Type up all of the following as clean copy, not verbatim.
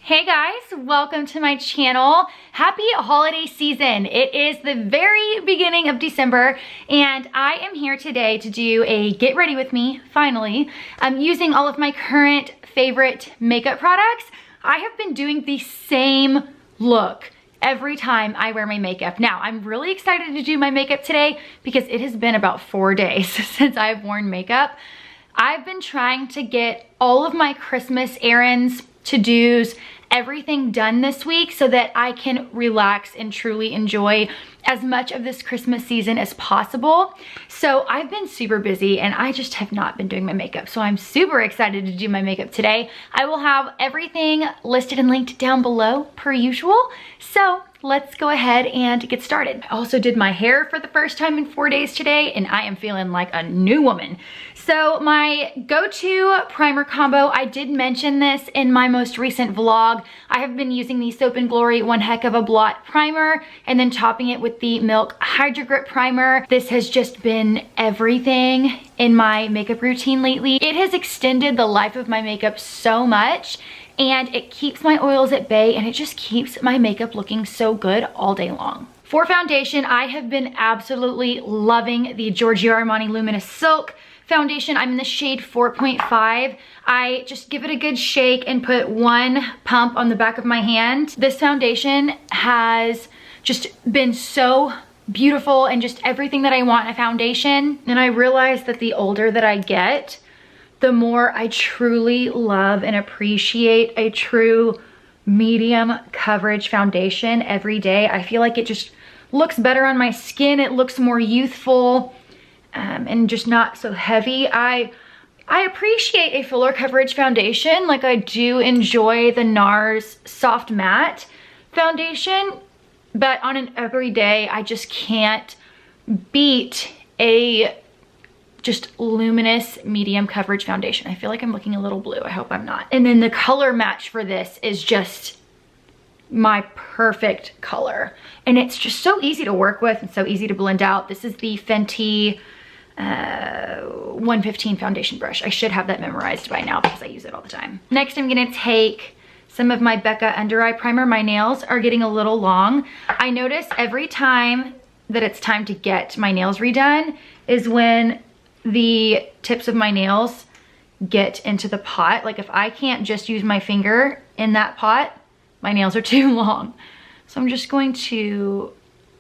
Hey guys, welcome to my channel. Happy holiday season. It is the very beginning of December and I am here today to do a get ready with me, finally. I'm using all of my current favorite makeup products. I have been doing the same look every time I wear my makeup. Now, I'm really excited to do my makeup today because it has been about 4 days since I've worn makeup. I've been trying to get all of my Christmas errands, to-dos, everything done this week so that I can relax and truly enjoy as much of this Christmas season as possible. So I've been super busy and I just have not been doing my makeup. So I'm super excited to do my makeup today. I will have everything listed and linked down below per usual. So let's go ahead and get started. I also did my hair for the first time in 4 days today and I am feeling like a new woman. So my go-to primer combo, I did mention this in my most recent vlog. I have been using the Soap & Glory One Heck of a Blot primer and then topping it with the Milk Hydro Grip primer. This has just been everything in my makeup routine lately. It has extended the life of my makeup so much and it keeps my oils at bay and it just keeps my makeup looking so good all day long. For foundation, I have been absolutely loving the Giorgio Armani Luminous Silk foundation. I'm in the shade 4.5. I just give it a good shake and put one pump on the back of my hand. This foundation has just been so beautiful and just everything that I want in a foundation. And I realize that the older that I get, the more I truly love and appreciate a true medium coverage foundation every day. I feel like it just looks better on my skin. It looks more youthful and just not so heavy. I appreciate a fuller coverage foundation. Like I do enjoy the NARS Soft Matte foundation, but on an everyday, I just can't beat a just luminous medium coverage foundation. I feel like I'm looking a little blue. I hope I'm not. And then the color match for this is just my perfect color. And it's just so easy to work with and so easy to blend out. This is the Fenty 115 foundation brush. I should have that memorized by now because I use it all the time. Next, I'm gonna take some of my Becca under eye primer. My nails are getting a little long. I notice every time that it's time to get my nails redone is when the tips of my nails get into the pot. Like if I can't just use my finger in that pot, my nails are too long. So I'm just going to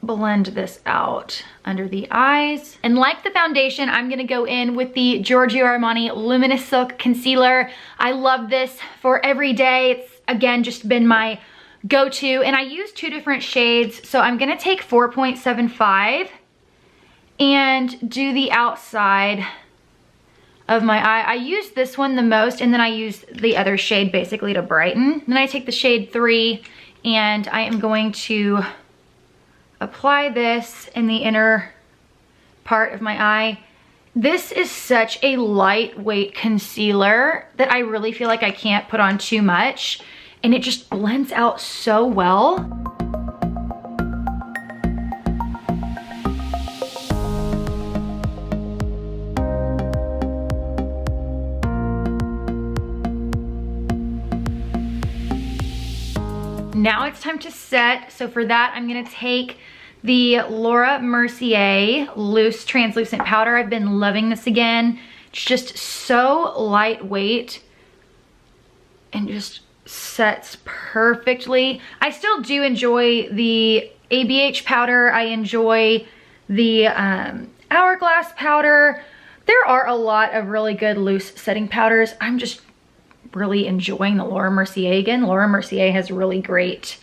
blend this out under the eyes. And like the foundation, I'm gonna go in with the Giorgio Armani Luminous Silk Concealer. I love this for every day. It's again just been my go-to and I use two different shades. So I'm gonna take 4.75 and do the outside of my eye. I use this one the most and then I use the other shade basically to brighten. Then I take the shade 3 and I am going to apply this in the inner part of my eye. This is such a lightweight concealer that I really feel like I can't put on too much and it just blends out so well. Now it's time to set. So for that, I'm gonna take the Laura Mercier Loose Translucent Powder. I've been loving this again. It's just so lightweight and just sets perfectly. I still do enjoy the ABH powder. I enjoy the Hourglass powder. There are a lot of really good loose setting powders. I'm just really enjoying the Laura Mercier again. Laura Mercier has really great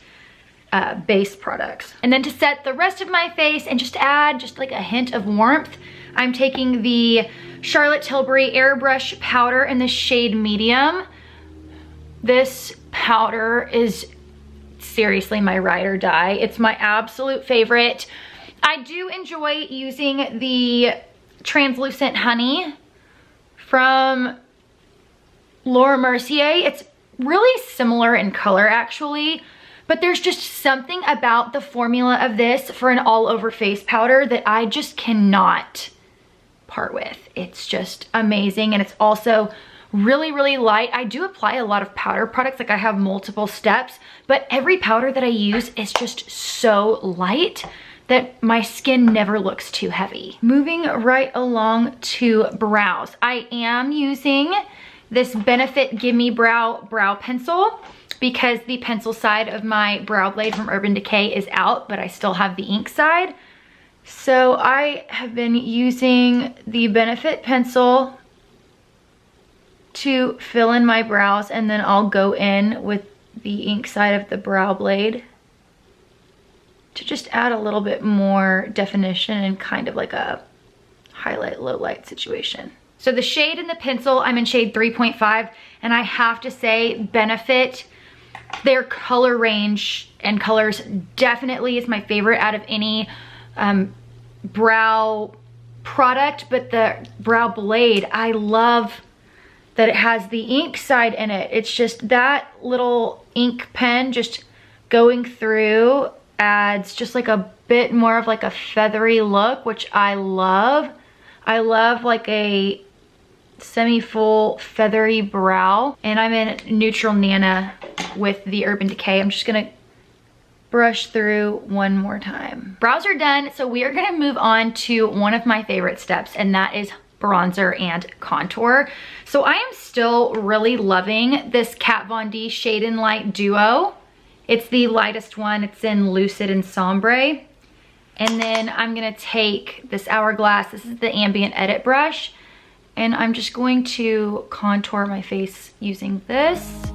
base products. And then to set the rest of my face and just add just like a hint of warmth, I'm taking the Charlotte Tilbury Airbrush powder in the shade medium. This powder is seriously my ride or die. It's my absolute favorite. I do enjoy using the Translucent Honey from Laura Mercier. It's really similar in color actually, but there's just something about the formula of this for an all over face powder that I just cannot part with. It's just amazing and it's also really, really light. I do apply a lot of powder products, like I have multiple steps, but every powder that I use is just so light that my skin never looks too heavy. Moving right along to brows. I am using this Benefit Gimme brow pencil because the pencil side of my brow blade from Urban Decay is out, but I still have the ink side. So I have been using the Benefit pencil to fill in my brows, and then I'll go in with the ink side of the brow blade to just add a little bit more definition and kind of like a highlight low light situation. So the shade in the pencil, I'm in shade 3.5, and I have to say Benefit, their color range and colors definitely is my favorite out of any brow product, but the brow blade, I love that it has the ink side in it. It's just that little ink pen just going through adds just like a bit more of like a feathery look, which I love. I love like a semi-full feathery brow, and I'm in Neutral Nana with the Urban Decay. I'm just gonna brush through one more time. Brows are done, so we are gonna move on to one of my favorite steps, and that is bronzer and contour. So I am still really loving this Kat Von D Shade and Light Duo. It's the lightest one. It's in Lucid and Sombre. And then I'm gonna take this Hourglass. This is the Ambient Edit brush. And I'm just going to contour my face using this.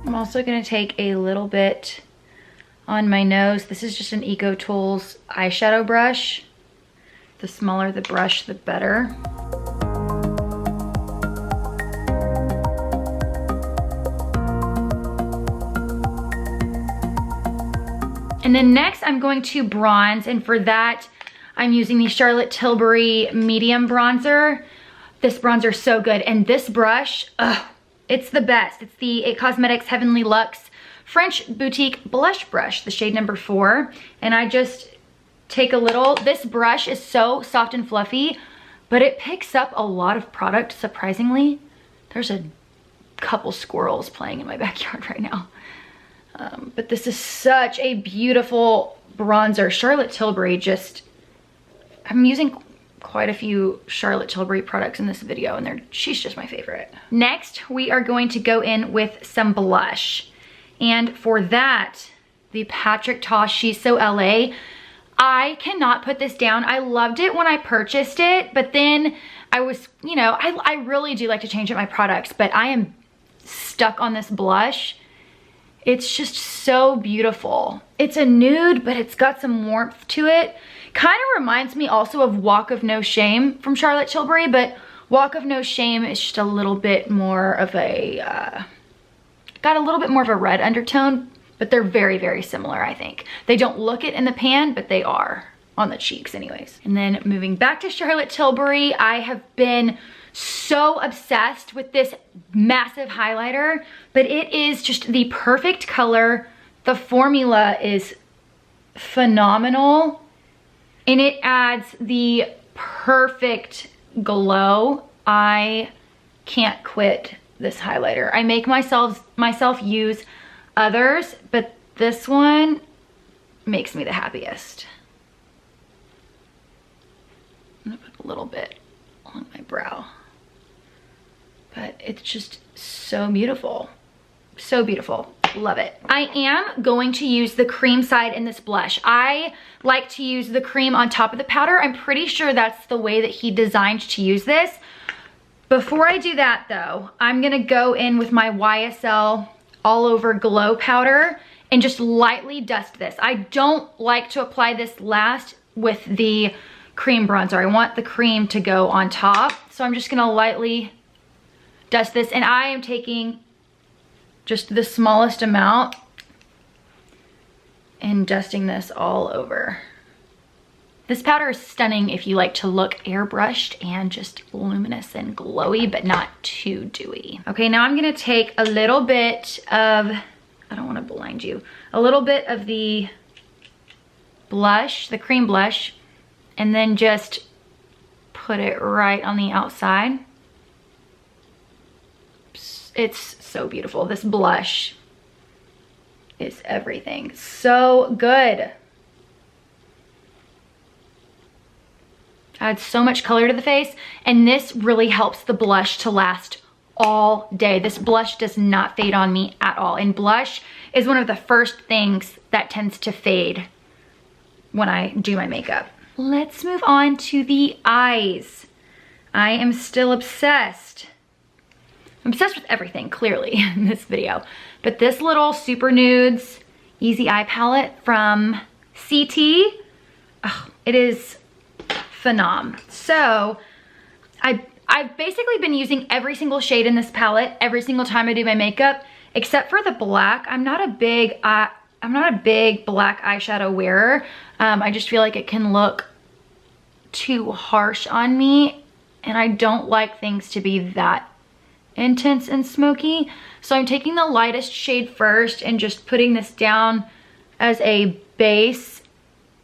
I'm also gonna take a little bit on my nose. This is just an Eco Tools eyeshadow brush. The smaller the brush, the better. And then next I'm going to bronze, and for that I'm using the Charlotte Tilbury medium bronzer. This bronzer is so good, and this brush, it's the best. It's the It Cosmetics Heavenly Luxe French Boutique Blush Brush, the shade number 4. And I just take a little, this brush is so soft and fluffy, but it picks up a lot of product, surprisingly. There's a couple squirrels playing in my backyard right now. But this is such a beautiful bronzer. Charlotte Tilbury just, I'm using quite a few Charlotte Tilbury products in this video, and she's just my favorite. Next, we are going to go in with some blush. And for that, the Patrick Ta She's So LA. I cannot put this down. I loved it when I purchased it, but then I was, you know, I really do like to change up my products, but I am stuck on this blush. It's just so beautiful. It's a nude, but it's got some warmth to it. Kind of reminds me also of Walk of No Shame from Charlotte Tilbury, but Walk of No Shame is just a little bit more of a, got a little bit more of a red undertone, but they're very, very similar, I think. They don't look it in the pan, but they are on the cheeks anyways. And then moving back to Charlotte Tilbury, I have been so obsessed with this massive highlighter, but it is just the perfect color. The formula is phenomenal, and it adds the perfect glow. I can't quit this highlighter. I make myself use others, but this one makes me the happiest. I'm gonna put a little bit on my brow, but it's just so beautiful. So beautiful. Love it. I am going to use the cream side in this blush. I like to use the cream on top of the powder. I'm pretty sure that's the way that he designed to use this. Before I do that though, I'm gonna go in with my YSL All Over Glow powder and just lightly dust this. I don't like to apply this last with the cream bronzer. I want the cream to go on top. So I'm just gonna lightly dust this, and I am taking just the smallest amount and dusting this all over. This powder is stunning if you like to look airbrushed and just luminous and glowy, but not too dewy. Okay, now I'm gonna take a little bit of, I don't wanna blind you, a little bit of the blush, the cream blush, and then just put it right on the outside. It's so beautiful. This blush is everything. So good. Adds so much color to the face, and this really helps the blush to last all day. This blush does not fade on me at all, and blush is one of the first things that tends to fade when I do my makeup. Let's move on to the eyes. I am still obsessed. I'm obsessed with everything, clearly, in this video. But this little Super Nudes Easy Eye Palette from CT, oh, it is phenom. So, I've basically been using every single shade in this palette every single time I do my makeup, except for the black. I'm not a big black eyeshadow wearer. I just feel like it can look too harsh on me, and I don't like things to be that intense and smoky. So I'm taking the lightest shade first and just putting this down as a base,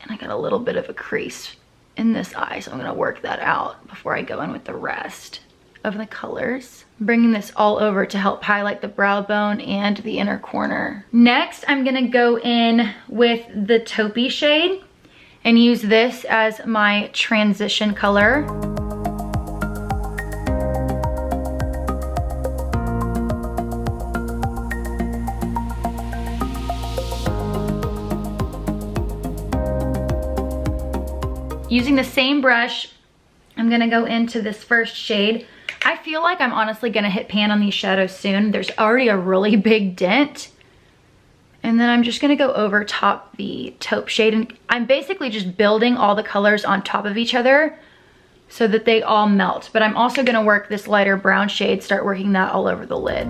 and I got a little bit of a crease in this eye, so I'm gonna work that out before I go in with the rest of the colors. I'm bringing this all over to help highlight the brow bone and the inner corner. Next, I'm gonna go in with the taupey shade and use this as my transition color. Using the same brush, I'm gonna go into this first shade. I feel like I'm honestly gonna hit pan on these shadows soon. There's already a really big dent. And then I'm just gonna go over top the taupe shade, and I'm basically just building all the colors on top of each other so that they all melt. But I'm also gonna work this lighter brown shade, start working that all over the lid.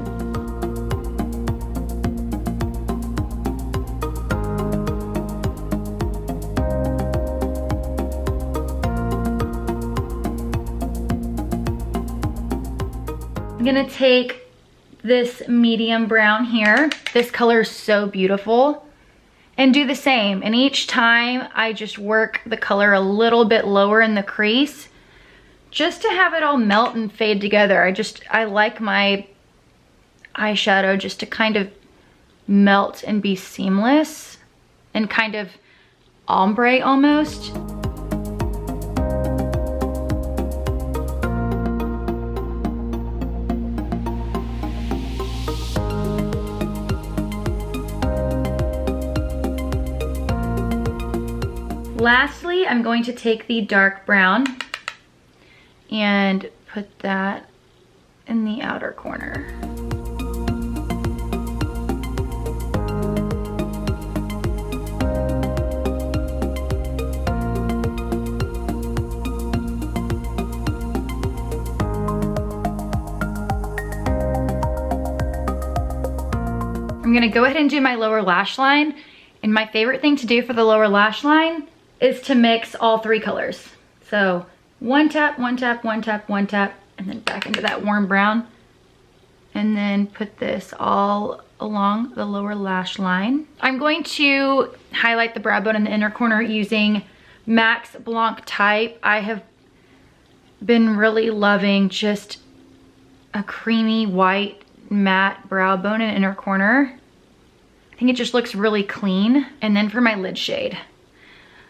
I'm gonna take this medium brown here. This color is so beautiful. And do the same. And each time I just work the color a little bit lower in the crease just to have it all melt and fade together. I like my eyeshadow just to kind of melt and be seamless and kind of ombre almost. Lastly, I'm going to take the dark brown and put that in the outer corner. I'm gonna go ahead and do my lower lash line. And my favorite thing to do for the lower lash line is to mix all three colors. So one tap, one tap, one tap, one tap, and then back into that warm brown. And then put this all along the lower lash line. I'm going to highlight the brow bone in the inner corner using Max Blanc Type. I have been really loving just a creamy white matte brow bone in inner corner. I think it just looks really clean. And then for my lid shade,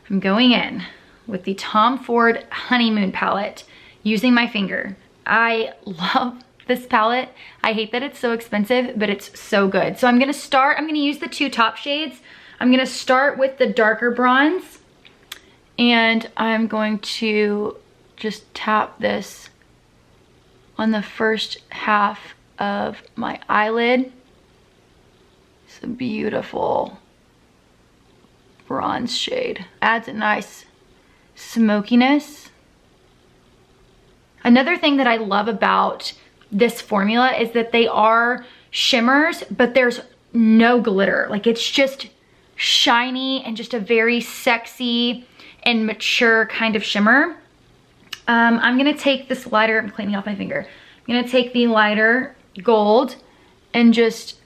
I'm going in with the Tom Ford Honeymoon palette using my finger. I love this palette. I hate that it's so expensive, but it's so good. So I'm gonna use the two top shades. I'm gonna start with the darker bronze, and I'm going to just tap this on the first half of my eyelid. It's a beautiful bronze shade. Adds a nice smokiness. Another thing that I love about this formula is that they are shimmers, but there's no glitter. Like, it's just shiny and just a very sexy and mature kind of shimmer. I'm gonna take this lighter, I'm cleaning off my finger. I'm gonna take the lighter gold and just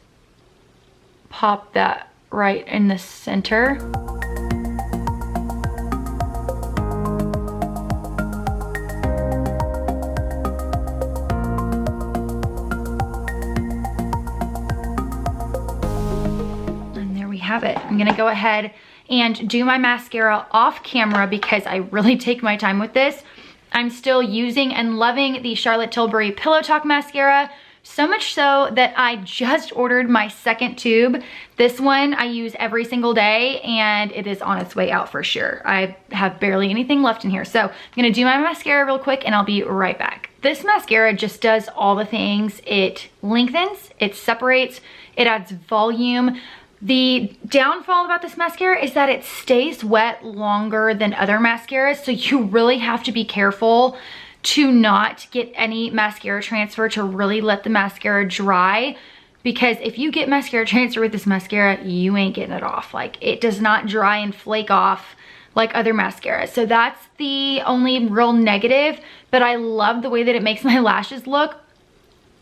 pop that right in the center. Have it. I'm gonna go ahead and do my mascara off camera because I really take my time with this. I'm still using and loving the Charlotte Tilbury Pillow Talk mascara, so much so that I just ordered my second tube. This one I use every single day and it is on its way out for sure. I have barely anything left in here. So I'm gonna do my mascara real quick and I'll be right back. This mascara just does all the things. It lengthens, it separates, it adds volume. The downfall about this mascara is that it stays wet longer than other mascaras, so you really have to be careful to not get any mascara transfer, to really let the mascara dry, because if you get mascara transfer with this mascara, you ain't getting it off. Like, it does not dry and flake off like other mascaras. So that's the only real negative, but I love the way that it makes my lashes look,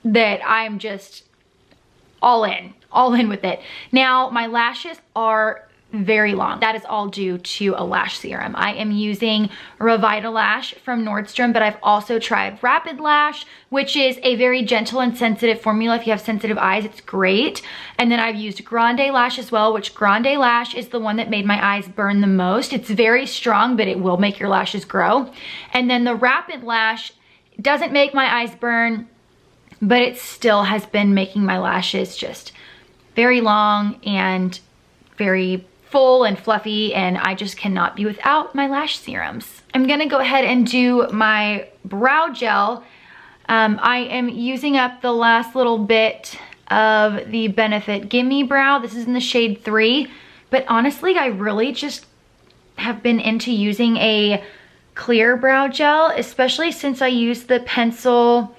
that I'm just all in with it. Now, my lashes are very long. That is all due to a lash serum. I am using Revitalash from Nordstrom, but I've also tried Rapid Lash, which is a very gentle and sensitive formula. If you have sensitive eyes, it's great. And then I've used Grande Lash as well, which Grande Lash is the one that made my eyes burn the most. It's very strong, but it will make your lashes grow. And then the Rapid Lash doesn't make my eyes burn, but it still has been making my lashes just very long and very full and fluffy, and I just cannot be without my lash serums. I'm gonna go ahead and do my brow gel. I am using up the last little bit of the Benefit Gimme Brow. This is in the shade 3, but honestly, I really just have been into using a clear brow gel, especially since I use the pencil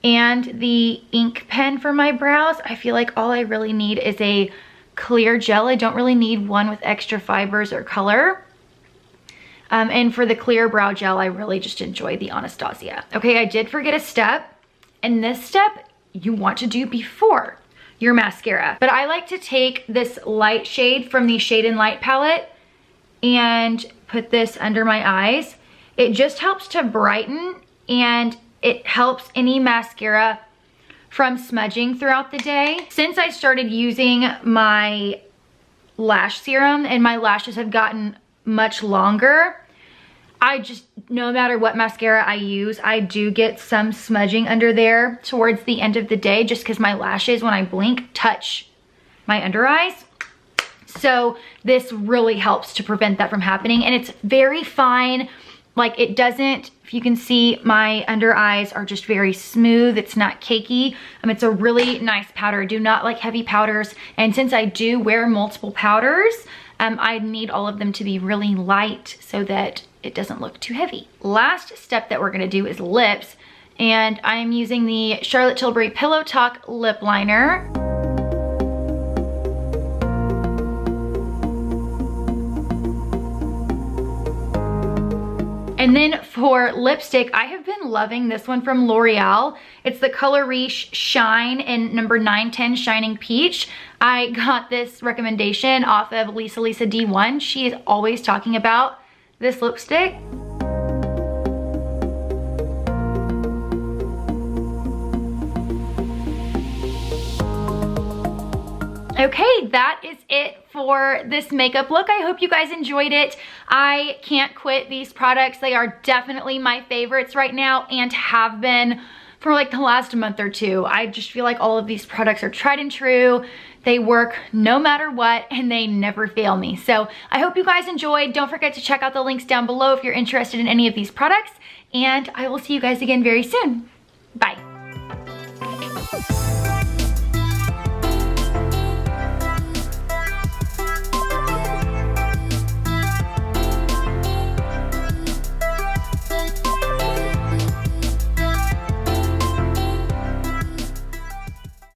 and the ink pen for my brows. I feel like all I really need is a clear gel. I don't really need one with extra fibers or color. And for the clear brow gel, I really just enjoy the Anastasia. Okay, I did forget a step, and this step you want to do before your mascara. But I like to take this light shade from the Shade and Light palette and put this under my eyes. It just helps to brighten, and it helps any mascara from smudging throughout the day. Since I started using my lash serum and my lashes have gotten much longer, I just, no matter what mascara I use, I do get some smudging under there towards the end of the day, just because my lashes, when I blink, touch my under eyes. So this really helps to prevent that from happening, and it's very fine. Like, it doesn't, if you can see, my under eyes are just very smooth. It's not cakey. It's a really nice powder. I do not like heavy powders. And since I do wear multiple powders, I need all of them to be really light so that it doesn't look too heavy. Last step that we're gonna do is lips. And I'm using the Charlotte Tilbury Pillow Talk Lip Liner. And then for lipstick, I have been loving this one from L'Oreal. It's the Color Riche Shine in number 910 Shining Peach. I got this recommendation off of Lisa D1. She is always talking about this lipstick. Okay, that is it for this makeup look. I hope you guys enjoyed it. I can't quit these products. They are definitely my favorites right now and have been for like the last month or two. I just feel like all of these products are tried and true. They work no matter what, and they never fail me. So I hope you guys enjoyed. Don't forget to check out the links down below if you're interested in any of these products, and I will see you guys again very soon. Bye.